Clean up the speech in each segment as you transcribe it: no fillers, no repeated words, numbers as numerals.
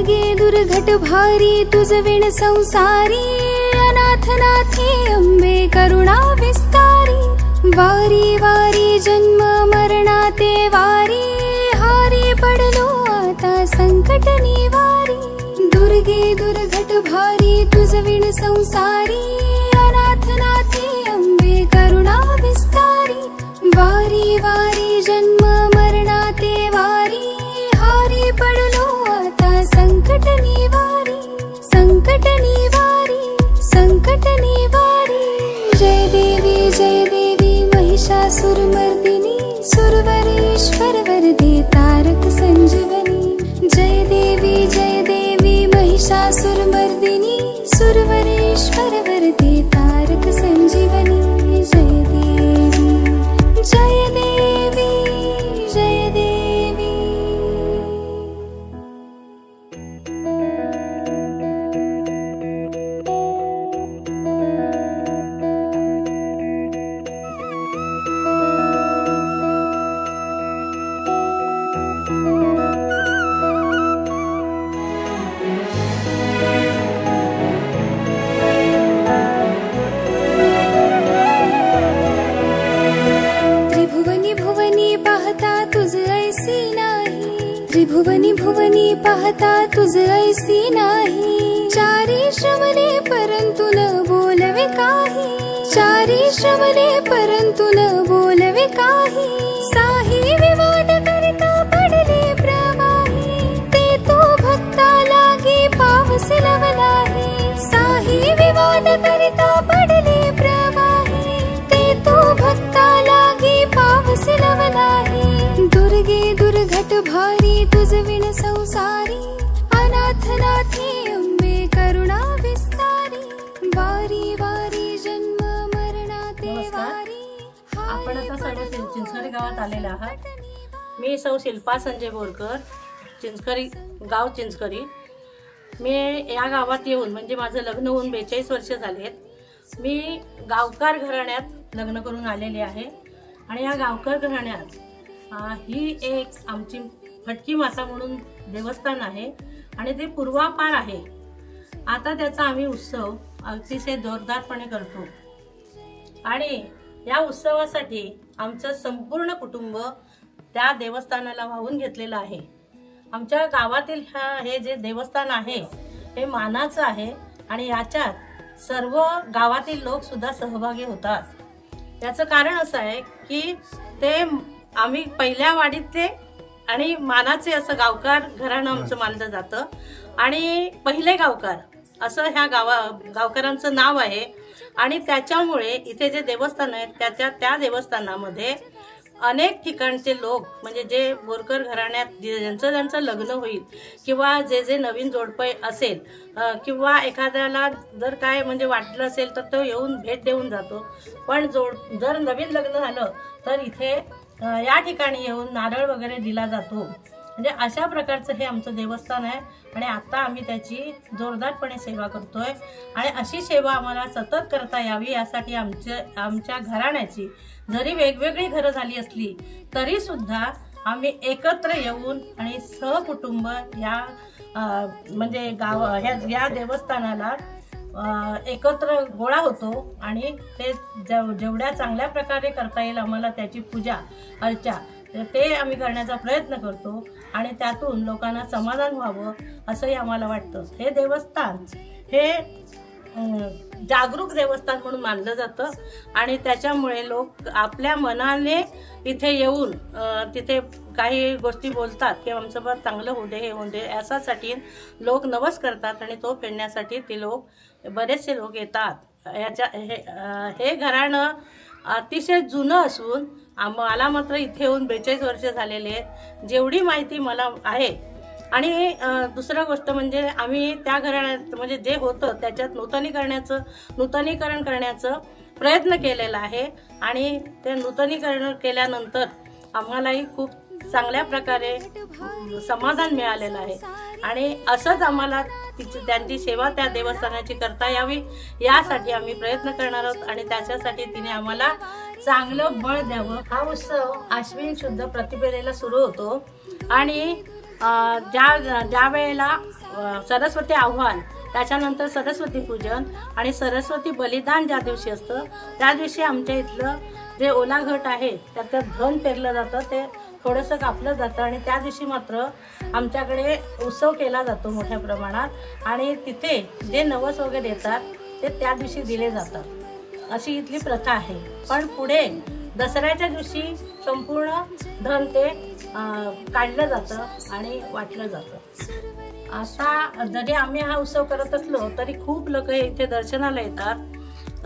दुर्गे दुर्घट भारी तुझ विण संसारी, अनाथ नाथे अंबे करुणा विस्तारी। वारी वारी जन्म मरणाते वारी, हारी पडलो आता संकट निवारी। दुर्गे दुर्घट भारी तुझ विण संसारी, अनाथ नाथे अंबे करुणा विस्तारी। वारी वारी जन्म मरणाते वारी, हारी पडलो आता संकट निवारी। संकट निवारी, संकट निवारी। जय देवी महिषासुरमर्दिनी, सुरवरेश्वर वरदे तारक संजीवनी। जय देवी महिषासुरमर्दिनी, सुरवरेश्वर वरदे तारक संजीवनी। जय देवी, जय देवी, जय देवी। त्रिभुवनी भुवनी पाहता तुझ ऐसी नाही। चारी श्रवणे परंतु न बोलवे काही, चारी श्रवणे परंतु न बोलवे काही। साही विवाद करता पडले प्रवाही, ते तो भक्ता लागी पावस लवलाही। साही विवाद करता पडले प्रवाही, ते तो भक्ता लागी पावस लवलाही। दुर्गे दुर्घट भारी तुझ विण संसारी, अनाथ नाथे अंबे करुणा विस्तारी। वारी वारी जन्म मरणाते वारी। आपण आता सर्व चिंचखरी गावात आलेले आहात। मी सौ शिल्पा संजय बोरकर, चिंचखरी गाव चिंचखरी। मी या गावात येऊन म्हणजे माझं लग्न होऊन 42 वर्ष झालेत। मी गावकार घराण्यात लग्न करून आलेले आहे आणि या गावकार घराण्यात ही एक आमची फटकी माता म्हणून देवस्थान आहे आणि ते पूर्वापार आहे। आता त्याचा आम्ही उत्सव अतिशय जोरदारपणे करतो आणि या उत्सवासाठी आमचं संपूर्ण कुटुंब त्या देवस्थानाला वाहून घेतलेलं आहे। आमच्या गावातील हे जे देवस्थान आहे हे मानाचं आहे आणि याच्यात सर्व गावातील लोक सुद्धा सहभागी होतात। याचं कारण असं आहे की ते आम्ही पहिल्या वाडीतले आणि मानाचे असं गावकार घराणं आमचं मानलं जातं आणि पहिले गावकार असं ह्या गावकऱ्यांचं नाव आहे। आणि त्याच्यामुळे इथे जे देवस्थान आहेत त्या देवस्थानामध्ये अनेक ठिकाणचे लोक म्हणजे जे बोरकर घराण्यात ज्यांचं लग्न होईल किंवा जे नवीन जोडपे असेल किंवा एखाद्याला जर काय म्हणजे वाटलं असेल तर तो येऊन भेट देऊन जातो। पण जर नवीन लग्न झालं तर इथे या ठिकाणी येऊन नारळ वगैरे दिला जातो। म्हणजे अशा प्रकारचं हे आमचं देवस्थान आहे आणि आता आम्ही त्याची जोरदारपणे सेवा करतोय आणि अशी सेवा आम्हाला सतत करता यावी यासाठी आमच्या घराण्याची जरी वेगवेगळी घरं झाली असली तरी सुद्धा आम्ही एकत्र येऊन आणि सहकुटुंब या म्हणजे या देवस्थानाला एकत्र गोळा होतो आणि ते जेवढ्या चांगल्या प्रकारे करता येईल आम्हाला त्याची पूजा अर्चा ते आम्ही करण्याचा प्रयत्न करतो आणि त्यातून लोकांना समाधान व्हावं असंही आम्हाला वाटतं। हे देवस्थान हे जागरूक देवस्थान म्हणून मानलं जातं आणि त्याच्यामुळे लोक आपल्या मनाने इथे येऊन तिथे काही गोष्टी बोलतात की आमचं बरं चांगलं होऊ दे हे होऊ दे यासाठी लोक नवस करतात आणि तो फेडण्यासाठी ते लोक बरेचसे लोक येतात। हे घराणं अतिशय जुनं असून मला मात्र इथे येऊन 42 वर्ष झालेले आहेत जेवढी माहिती मला आहे। आणि दुसरं गोष्ट म्हणजे आम्ही त्या घराण्यात म्हणजे जे होतं त्याच्यात नूतनीकरण करण्याचं प्रयत्न केलेला आहे आणि ते नूतनीकरण केल्यानंतर आम्हालाही खूप चांगल्या प्रकारे समाधान मिळालेलं आहे आणि असंच आम्हाला त्यांची सेवा त्या देवस्थानाची करता यावी यासाठी आम्ही प्रयत्न करणार आहोत आणि त्याच्यासाठी तिने आम्हाला चांगलं बळ द्यावं। हा उत्सव आश्विन शुद्ध प्रतिपदेला सुरू होतो आणि ज्या वेळेला सरस्वती आव्हान, त्याच्यानंतर सरस्वती पूजन आणि सरस्वती बलिदान ज्या दिवशी असतं त्या दिवशी आमच्या इथलं जे ओला घट आहे त्यात धन पेरलं जातं, ते थोडंसं कापलं जातं आणि त्या दिवशी मात्र आमच्याकडे उत्सव केला जातो मोठ्या प्रमाणात आणि तिथे जे नवस वगैरे येतात ते त्या दिवशी दिले जातात, अशी इथली प्रथा आहे. पण पुढे दसऱ्याच्या दिवशी संपूर्ण धन ते काढलं जातं आणि वाटलं जातं. असा जरी आम्ही हा उत्सव करत असलो तरी खूप लोक इथे दर्शनाला येतात.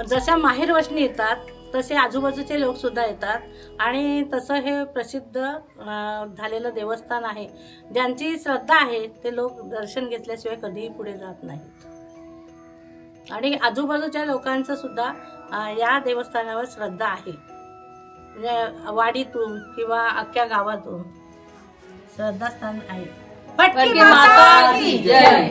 जशा माहेरवशनी येतात तसे आजूबाजूचे लोक सुद्धा येतात आणि तसं हे प्रसिद्ध झालेलं देवस्थान आहे. ज्यांची श्रद्धा आहे ते लोक दर्शन घेतल्याशिवाय कधीही पुढे जात नाहीत आणि आजूबाजूच्या लोकांचं सुद्धा या देवस्थानावर श्रद्धा आहे. वाडीतून किंवा अख्ख्या गावातून श्रद्धास्थान आहे. भटकी माता की जय.